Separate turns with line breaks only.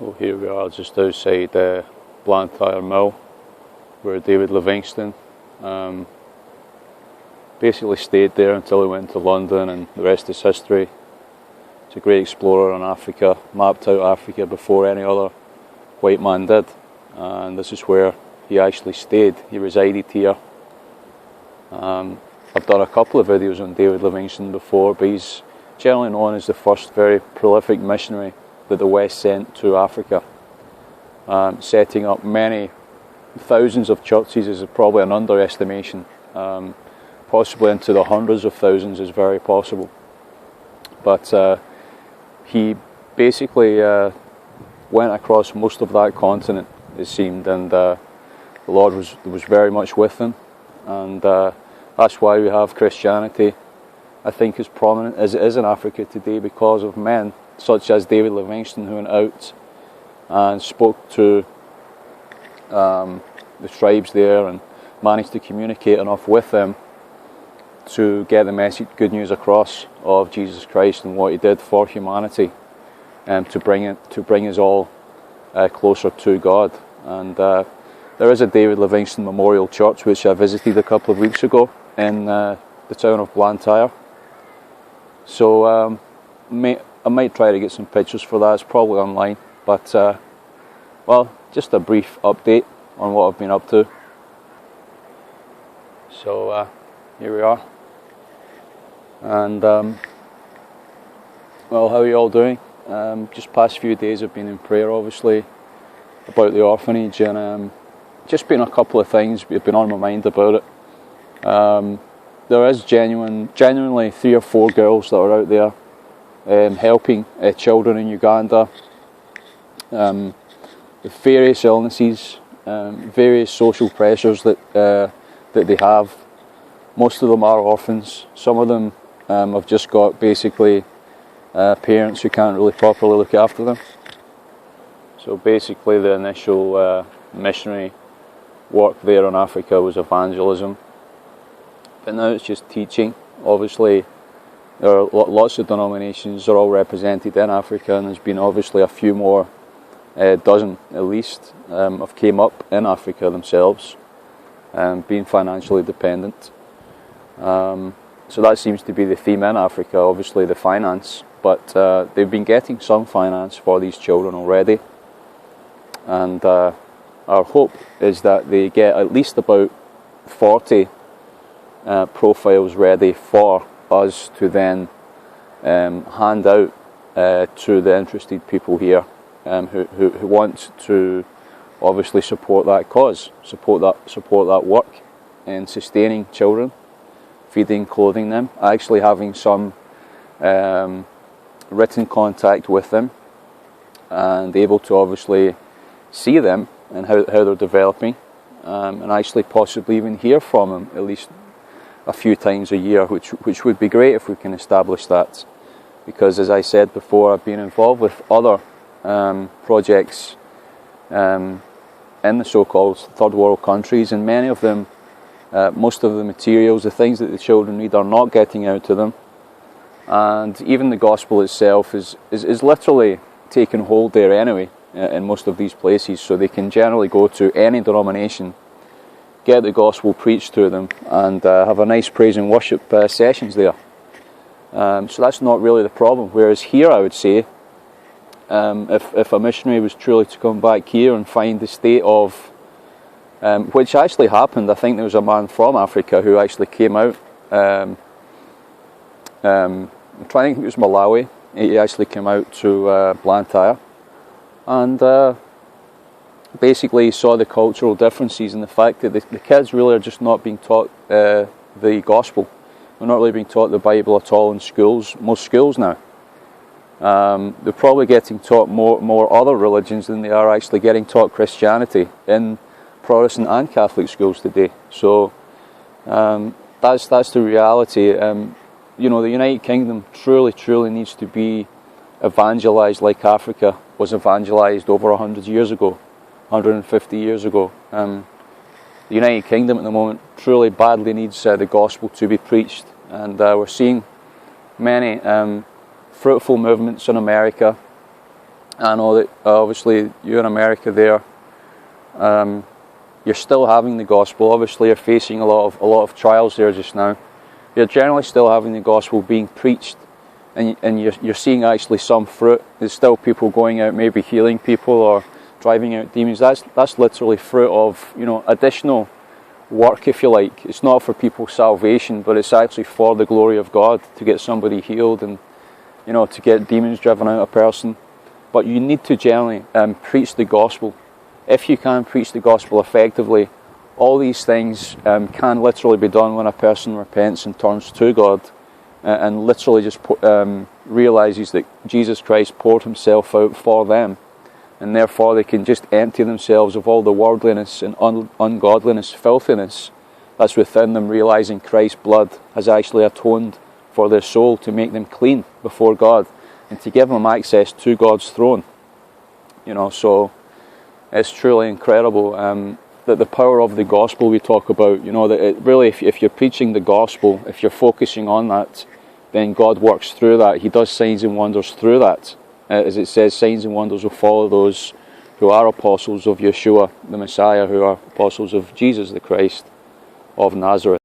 Well, here we are just outside Blantyre Mill, where David Livingstone basically stayed there until he went to London, and the rest is history. He's a great explorer on Africa, mapped out Africa before any other white man did, and this is where he actually stayed. He resided here. I've done a couple of videos on David Livingstone before, but he's generally known as the first very prolific missionary that the West sent to Africa. Setting up many thousands of churches is probably an underestimation. Possibly into the hundreds of thousands is very possible. But he basically went across most of that continent, it seemed, and the Lord was very much with him, and that's why we have Christianity, I think, as prominent as it is in Africa today, because of men such as David Livingstone, who went out and spoke to the tribes there and managed to communicate enough with them to get the message, good news across of Jesus Christ and what he did for humanity, and to bring us all closer to God. And there is a David Livingstone Memorial Church which I visited a couple of weeks ago in the town of Blantyre. So I might try to get some pictures for that. It's probably online, but well, just a brief update on what I've been up to. So here we are, and well, how are you all doing? Just past few days I've been in prayer, obviously, about the orphanage, and just been a couple of things that have been on my mind about it. There is genuinely 3 or 4 girls that are out there helping children in Uganda with various illnesses, various social pressures that they have. Most of them are orphans. Some of them have just got basically parents who can't really properly look after them. So basically the initial missionary work there in Africa was evangelism, but now it's just teaching. Obviously there are lots of denominations, they're all represented in Africa, and there's been obviously a few more, dozen at least, have came up in Africa themselves, being financially dependent. So that seems to be the theme in Africa, obviously the finance, but they've been getting some finance for these children already, and our hope is that they get at least about 40 profiles ready for us to then hand out to the interested people here who want to obviously support that cause, support that work in sustaining children, feeding, clothing them, actually having some written contact with them, and able to obviously see them and how they're developing, and actually possibly even hear from them at least a few times a year, which would be great if we can establish that. Because as I said before, I've been involved with other projects in the so-called third world countries, and many of them, most of the materials, the things that the children need, are not getting out to them, and even the gospel itself is literally taking hold there anyway in most of these places, so they can generally go to any denomination, get the gospel preached to them, and have a nice praise and worship sessions there. So that's not really the problem. Whereas here, I would say, if a missionary was truly to come back here and find the state of, which actually happened, I think there was a man from Africa who actually came out, I'm trying to think, it was Malawi. He actually came out to Blantyre, and basically saw the cultural differences and the fact that the kids really are just not being taught the gospel. They're not really being taught the Bible at all in schools, most schools now. They're probably getting taught more other religions than they are actually getting taught Christianity in Protestant and Catholic schools today. So that's the reality. You know, the United Kingdom truly needs to be evangelized like Africa was evangelized over 100 years ago, 150 years ago. The United Kingdom at the moment truly badly needs the gospel to be preached, and we're seeing many fruitful movements in America I know that obviously you're in America there. You're still having the gospel. Obviously, you're facing a lot of trials there just now. You're generally still having the gospel being preached, and you're seeing actually some fruit. There's still people going out, maybe healing people or driving out demons. That's literally fruit of, you know, additional work, if you like. It's not for people's salvation, but it's actually for the glory of God, to get somebody healed and, you know, to get demons driven out of a person. But you need to generally preach the gospel. If you can preach the gospel effectively, all these things can literally be done when a person repents and turns to God and literally just realizes that Jesus Christ poured himself out for them, and therefore they can just empty themselves of all the worldliness and ungodliness, filthiness that's within them, realizing Christ's blood has actually atoned for their soul to make them clean before God and to give them access to God's throne. You know, so it's truly incredible that the power of the gospel we talk about, you know, that it really, if you're preaching the gospel, if you're focusing on that, then God works through that. He does signs and wonders through that. As it says, signs and wonders will follow those who are apostles of Yeshua, the Messiah, who are apostles of Jesus, the Christ of Nazareth.